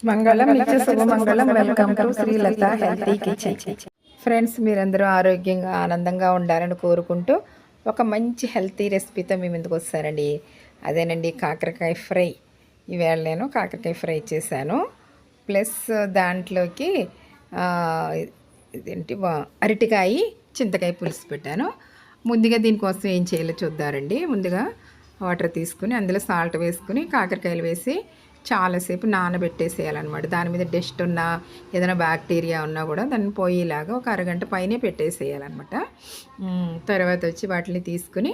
మంగళం నిత్య శుభమంగళం. Welcome to Srilatha healthy kitchen. Friends, మీరందరూ ఆరోగ్యంగా ఆనందంగా ఉండాలని కోరుకుంటూ ఒక మంచి హెల్తీ రెసిపీతో మీ ముందుకు వస్తానండి. అదేనండి కాకరకాయ ఫ్రై. ఈవేళ నేను కాకరకాయ ఫ్రై చేశాను. ప్లస్ దాంట్లోకి ఇదేంటి అరటికాయ చింతకాయ పులుసు పెట్టాను. ముందుగా దీనికోసం ఏం చేయాలో చూద్దారండి. ముందుగా వాటర్ తీసుకుని అందులో సాల్ట్ వేసుకుని కాకరకాయలు వేసి చాలాసేపు నానబెట్టేసేయాలన్నమాట. దాని మీద డస్ట్ ఉన్నా ఏదైనా బ్యాక్టీరియా ఉన్నా కూడా దాన్ని పోయేలాగా ఒక అరగంట పైనే పెట్టేసేయాలన్నమాట. తర్వాత వచ్చి వాటిని తీసుకుని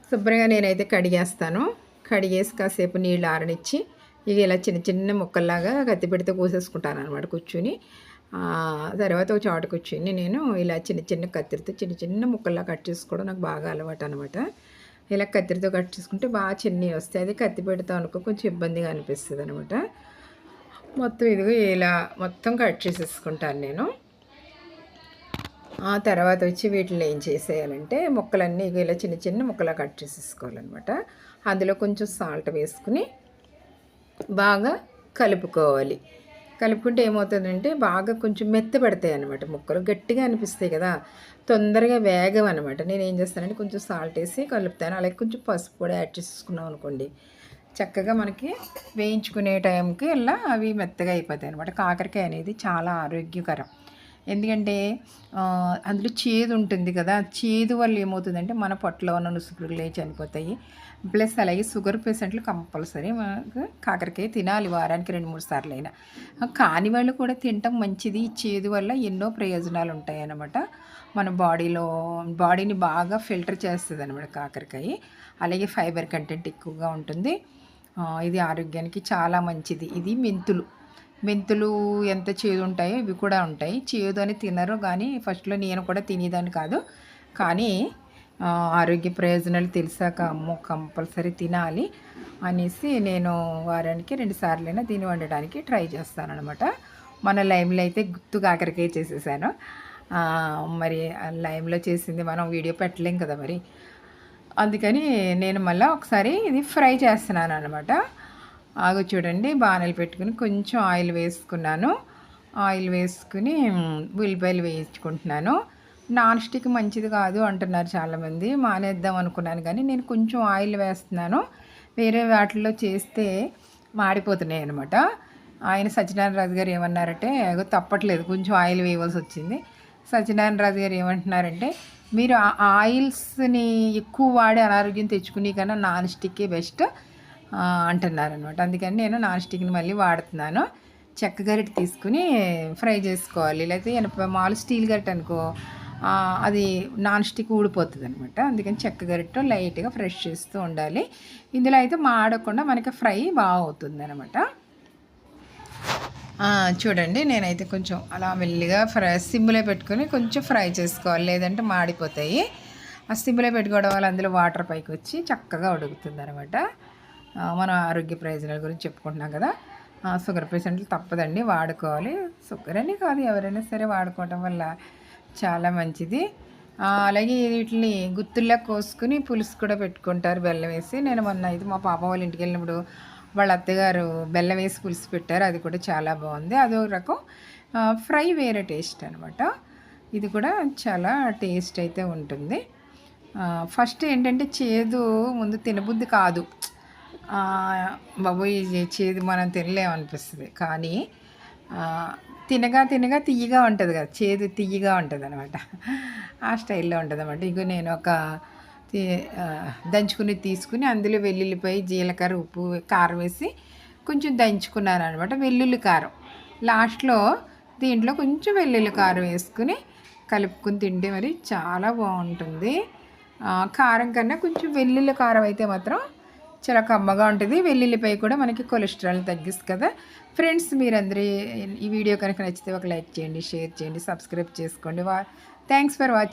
శుభ్రంగా నేనైతే కడిగేస్తాను. కడిగేసి కాసేపు నీళ్ళు ఆరనిచ్చి ఇక ఇలా చిన్న చిన్న ముక్కల్లాగా కత్తి పెడితే కోసేసుకుంటాను అనమాట కూర్చుని. తర్వాత ఒక చోట కూర్చుని నేను ఇలా చిన్న చిన్న కత్తిరితో చిన్న చిన్న ముక్కల్లా కట్ చేసుకోవడం నాకు బాగా అలవాటు అనమాట. ఇలా కత్తిరితో కట్ చేసుకుంటే బాగా చిన్నవి వస్తాయి. అది కత్తి పెడతాం అనుకో కొంచెం ఇబ్బందిగా అనిపిస్తుంది అనమాట. మొత్తం ఇదిగో ఇలా మొత్తం కట్ చేసేసుకుంటాను నేను. ఆ తర్వాత వచ్చి వీటిని ఏం చేసేయాలంటే ముక్కలన్నీ ఇలా చిన్న చిన్న ముక్కలా కట్ చేసేసుకోవాలన్నమాట. అందులో కొంచెం సాల్ట్ వేసుకుని బాగా కలుపుకోవాలి. కలుపుకుంటే ఏమవుతుందంటే బాగా కొంచెం మెత్తబడతాయి అనమాట. ముక్కలు గట్టిగా అనిపిస్తాయి కదా, తొందరగా వేగం అనమాట. నేను ఏం చేస్తానంటే కొంచెం సాల్ట్ వేసి కలుపుతాను. అలాగే కొంచెం పసుపు కూడా యాడ్ చేసుకున్నాం అనుకోండి, చక్కగా మనకి వేయించుకునే టైంకి ఇలా అవి మెత్తగా అయిపోతాయి అనమాట. కాకరకాయ అనేది చాలా ఆరోగ్యకరం. ఎందుకంటే అందులో చేదు ఉంటుంది కదా, చేదు వల్ల ఏమవుతుందంటే మన పొట్టలో ఉన్న నుసుపురుగులు చనిపోతాయి. ప్లస్ అలాగే షుగర్ పేషెంట్లు కంపల్సరీ మనకు కాకరకాయ తినాలి, వారానికి 2-3 సార్లు అయినా. కాని వాళ్ళు కూడా తినటం మంచిది. చేదు వల్ల ఎన్నో ప్రయోజనాలు ఉంటాయి అన్నమాట. మన బాడీని బాగా ఫిల్టర్ చేస్తుంది అనమాట కాకరకాయ. అలాగే ఫైబర్ కంటెంట్ ఎక్కువగా ఉంటుంది. ఇది ఆరోగ్యానికి చాలా మంచిది. ఇది మెంతులు ఎంత చేదు ఉంటాయో ఇవి కూడా ఉంటాయి. చేదు అని తినరు, కానీ ఫస్ట్లో నేను కూడా తినేదాన్ని కాదు. కానీ ఆరోగ్య ప్రయోజనాలు తెలిసాక అమ్మో కంపల్సరీ తినాలి అనేసి నేను వారానికి 2 సార్లైనా దీన్ని వండడానికి ట్రై చేస్తానన్నమాట. మన లైమ్లో అయితే గుత్తు కాకరకాయ చేసేసాను. మరి లైమ్లో చేసింది మనం వీడియో పెట్టలేం కదా మరి, అందుకని నేను మళ్ళీ ఒకసారి ఇది ఫ్రై చేస్తున్నాను అనమాట. చూడండి, బాణలు పెట్టుకుని కొంచెం ఆయిల్ వేసుకున్నాను. ఆయిల్ వేసుకుని ఉల్లిపాయలు వేయించుకుంటున్నాను. నాన్ స్టిక్ మంచిది కాదు అంటున్నారు చాలామంది, మానేద్దాం అనుకున్నాను కానీ నేను కొంచెం ఆయిల్ వేస్తున్నాను. వేరే వాటిల్లో చేస్తే మాడిపోతున్నాయి అనమాట. ఆయన సత్యనారాయణ రాజు గారు ఏమన్నారంటే తప్పట్లేదు, కొంచెం ఆయిల్ వేయవలసి వచ్చింది. సత్యనారాయణ రాజు గారు ఏమంటున్నారంటే మీరు ఆయిల్స్ని ఎక్కువ వాడి అనారోగ్యం తెచ్చుకునే కన్నా నాన్ స్టిక్కే బెస్ట్ అంటున్నారనమాట. అందుకని నేను నాన్ స్టిక్ని మళ్ళీ వాడుతున్నాను. చెక్క గరిటె తీసుకుని ఫ్రై చేసుకోవాలి. లేకపోతే మామూలు స్టీల్ గరిటె అనుకో అది నాన్ స్టిక్ ఊడిపోతుంది అనమాట. అందుకని చెక్క గరిటెతో లైట్గా ఫ్రెష్ చేస్తూ ఉండాలి. ఇందులో అయితే మాడకుండా మనకి ఫ్రై బాగా అవుతుంది అనమాట. చూడండి, నేనైతే కొంచెం అలా మెల్లిగా సిమ్లో పెట్టుకొని కొంచెం ఫ్రై చేసుకోవాలి, లేదంటే మాడిపోతాయి. ఆ సిమ్లో పెట్టుకోవడం వల్ల అందులో వాటర్ పైకి వచ్చి చక్కగా ఉడుకుతుంది అనమాట. మనం ఆరోగ్య ప్రయోజనాల గురించి చెప్పుకుంటున్నాం కదా. షుగర్ పేషెంట్లు తప్పదండి, వాడుకోవాలి. షుగర్ అని కాదు, ఎవరైనా సరే వాడుకోవటం వల్ల చాలా మంచిది. అలాగే వీటిని గుత్తుల్లా కోసుకుని పులుసు కూడా పెట్టుకుంటారు బెల్లం వేసి. నేను మొన్న ఇది మా పాప వాళ్ళ ఇంటికి వెళ్ళినప్పుడు వాళ్ళ అత్తగారు బెల్లం వేసి పులుసు పెట్టారు, అది కూడా చాలా బాగుంది. అదో రకం ఫ్రై, వేరే టేస్ట్ అనమాట. ఇది కూడా చాలా టేస్ట్ అయితే ఉంటుంది. ఫస్ట్ ఏంటంటే చేదు ముందు తినబుద్ధి కాదు, బాబోయ్ చేదు మనం తినలేమనిపిస్తుంది. కానీ తినగా తియ్యగా ఉంటుంది కదా, చేదు తియ్యగా ఉంటుంది అనమాట. ఆ స్టైల్లో ఉంటుంది అనమాట. ఇగో నేను ఒక దంచుకుని తీసుకుని అందులో వెల్లుల్లిపాయ, జీలకర్ర, ఉప్పు, కారం వేసి కొంచెం దంచుకున్నాను అనమాట. వెల్లుల్లి కారం లాస్ట్లో దీంట్లో కొంచెం వెల్లుల్లి కారం వేసుకుని కలుపుకుని తింటే మరి చాలా బాగుంటుంది. కారం కన్నా కొంచెం వెల్లుల్లి కారం అయితే మాత్రం చాలా కమ్మగా ఉంటుంది. వెల్లుల్లిపై కూడా మనకి కొలెస్ట్రాల్ తగ్గిస్తుంది కదా. ఫ్రెండ్స్, మీరందరూ ఈ వీడియో కనుక నచ్చితే ఒక లైక్ చేయండి, షేర్ చేయండి, సబ్స్క్రైబ్ చేసుకోండి. Thanks for watching.